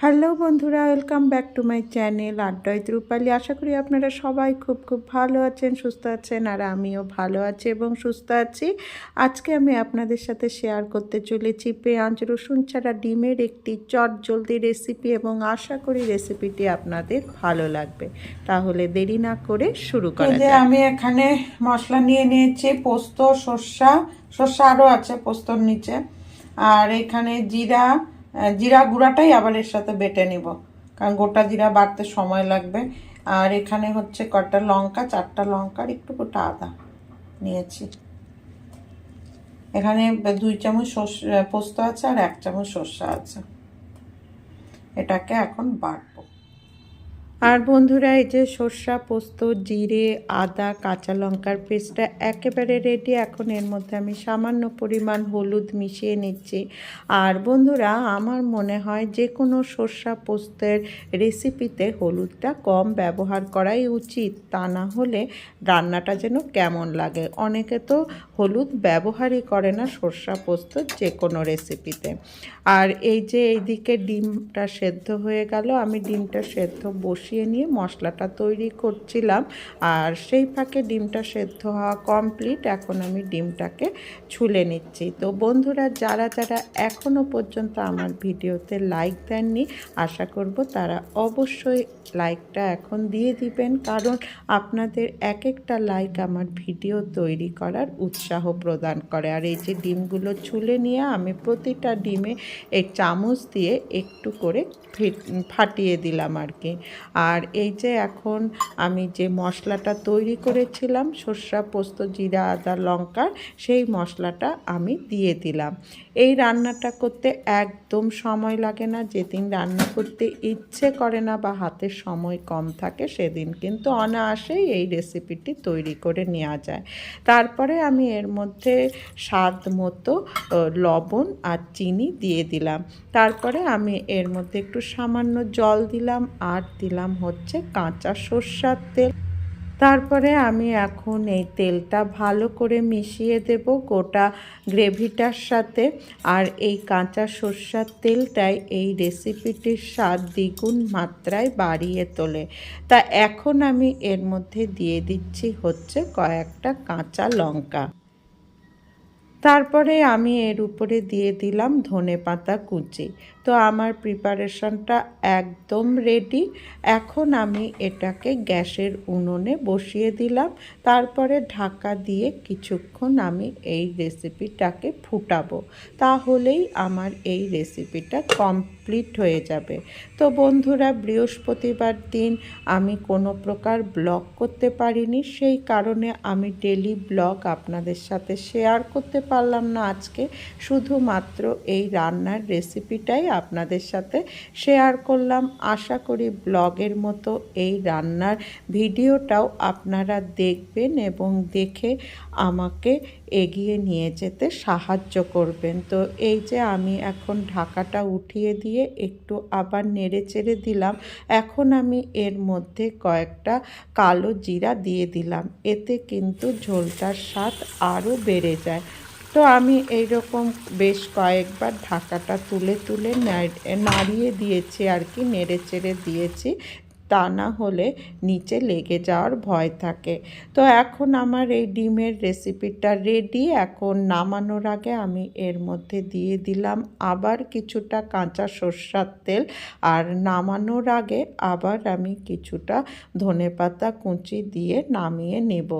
Hello বন্ধুরা, welcome back to my channel আড্ডায় রূপালী। আশা করি আপনারা সবাই খুব ভালো আছেন, সুস্থ আছেন, আর আমিও ভালো আছি এবং সুস্থ আছি। আজকে আমি আপনাদের সাথে শেয়ার করতে চলেছি পেঁয়াজ রসুন ছাড়া ডিমের একটি চটজলদি রেসিপি এবং আশা করি রেসিপিটি আপনাদের ভালো লাগবে। তাহলে দেরি না করে শুরু করা যাক। আমি এখানে মশলা নিয়ে নিয়েছি, পোস্ত, সর্ষা আরও আছে পোস্তর নিচে, আর এখানে জিরা গুঁড়াটাই আবার এর সাথে বেটে নিব, কারণ গোটা জিরা বাটতে সময় লাগবে। আর এখানে হচ্ছে কটা লঙ্কা, 4টা লঙ্কার একটু গোটা আদা নিয়েছি। এখানে 2 চামচ পোস্ত আছে আর 1 চামচ সর্ষা আছে। এটাকে এখন বাটবো। আর বন্ধুরা, এই যে সর্ষা, পোস্ত, জিরে, আদা, কাঁচা লঙ্কার পেস্টটা একেবারে রেডি। এখন এর মধ্যে আমি সামান্য পরিমাণ হলুদ মিশিয়ে নিচ্ছি। আর বন্ধুরা, আমার মনে হয় যে কোনো সর্ষা পোস্তের রেসিপিতে হলুদটা কম ব্যবহার করাই উচিত, তা না হলে রান্নাটা যেন কেমন লাগে। অনেকে তো হলুদ ব্যবহারই করে না সর্ষা পোস্তর যে কোনো রেসিপিতে। আর এই যে এইদিকে ডিমটা সেদ্ধ হয়ে গেল, আমি ডিমটা সেদ্ধ বসিয়ে নিয়ে মশলাটা তৈরি করছিলাম। আর সেই ফাঁকে ডিমটা সেদ্ধ হওয়া কমপ্লিট। এখন আমি ডিমটাকে ছুলে নিচ্ছি। তো বন্ধুরা, যারা এখনও পর্যন্ত আমার ভিডিওতে লাইক দেননি, আশা করব তারা অবশ্যই লাইকটা এখন দিয়ে দিবেন, কারণ আপনাদের এক একটা লাইক আমার ভিডিও তৈরি করার উৎসাহ প্রদান করে। আর এই যে ডিমগুলো ছুলে নিয়ে আমি প্রতিটা ডিমে এই চামচ দিয়ে একটু করে ফাটিয়ে দিলাম আর কি। আর এই যে এখন আমি যে মশলাটা তৈরি করেছিলাম সর্ষা, পোস্ত, জিরা, আদা, লঙ্কার, সেই মশলাটা আমি দিয়ে দিলাম। এই রান্নাটা করতে একদম সময় লাগে না। যেদিন রান্না করতে ইচ্ছে করে না বা হাতে সময় কম থাকে, সেদিন কিন্তু অনায়াসেই এই রেসিপিটি তৈরি করে নেওয়া যায়। তারপরে আমি এর মধ্যে স্বাদ মতো লবণ আর চিনি দিয়ে দিলাম। তারপরে আমি এর মধ্যে একটু সামান্য জল দিলাম, আর দিলাম হচ্ছে কাঁচা সর্ষার তেল। তারপরে আমি এখন এই তেলটা ভালো করে মিশিয়ে দেব গোটা গ্রেভিটার সাথে। আর এই কাঁচা সর্ষার তেলটাই এই রেসিপিটির স্বাদ দ্বিগুণ মাত্রায় বাড়িয়ে তোলে। তা এখন আমি এর মধ্যে দিয়ে দিচ্ছি হচ্ছে কয়েকটা কাঁচা লঙ্কা। তারপরে আমি এর উপরে দিয়ে দিলাম ধনেপাতা কুচি। তো আমার প্রিপারেশনটা একদম রেডি। এখন আমি এটাকে গ্যাসের উনুনে বসিয়ে দিলাম। তারপরে ঢাকা দিয়ে কিছুক্ষণ আমি এই রেসিপিটাকে ফুটাবো, তাহলেই আমার এই রেসিপিটা কমপ্লিট হয়ে যাবে। তো বন্ধুরা, বৃহস্পতিবার দিন আমি কোনো প্রকার ব্লগ করতে পারিনি, সেই কারণে আমি ডেলি ব্লগ আপনাদের সাথে শেয়ার করতে পারলাম না। আজকে শুধুমাত্র এই রান্নার রেসিপিটাই আপনাদের সাথে শেয়ার করলাম। আশা করি ব্লগের মতো এই রান্নার ভিডিওটাও আপনারা দেখবেন এবং দেখে আমাকে এগিয়ে নিয়ে যেতে সাহায্য করবেন। তো এই যে আমি এখন ঢাকাটা উঠিয়ে দিয়ে একটু আবার নেড়ে চেড়ে দিলাম। এখন আমি এর মধ্যে কয়েকটা কালো জিরা দিয়ে দিলাম, এতে কিন্তু ঝোলটার স্বাদ আরও বেড়ে যায়। তো আমি এইরকম বেশ কয়েকবার ঢাকাটা তুলে নাড়িয়ে দিয়েছি আর কি, নেড়ে চেড়ে দিয়েছি, তা না হলে নিচে লেগে যাওয়ার ভয় থাকে। তো এখন আমার এই ডিমের রেসিপিটা রেডি। এখন নামানোর আগে আমি এর মধ্যে দিয়ে দিলাম আবার কিছুটা কাঁচা সর্ষার তেল, আর নামানোর আগে আবার আমি কিছুটা ধনেপাতা কুচি দিয়ে নামিয়ে নেব।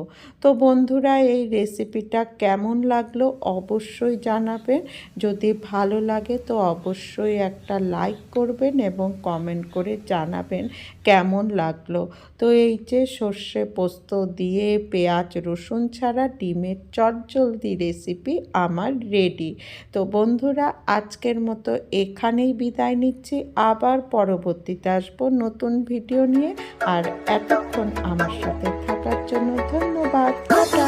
তো বন্ধুরা, এই রেসিপিটা কেমন লাগলো অবশ্যই জানাবেন। যদি ভালো লাগে তো অবশ্যই একটা লাইক করবেন এবং কমেন্ট করে জানাবেন কেমন লাগলো। তো এই যে সর্ষে পোস্ত দিয়ে পেঁয়াজ রসুন ছাড়া ডিমের চটজলদি রেসিপি আমার রেডি। তো বন্ধুরা, আজকের মতো এখানেই বিদায় নিচ্ছি। আবার পরবর্তীতে আসবো নতুন ভিডিও নিয়ে। আর এতক্ষণ আমার সাথে থাকার জন্য ধন্যবাদ। টাটা।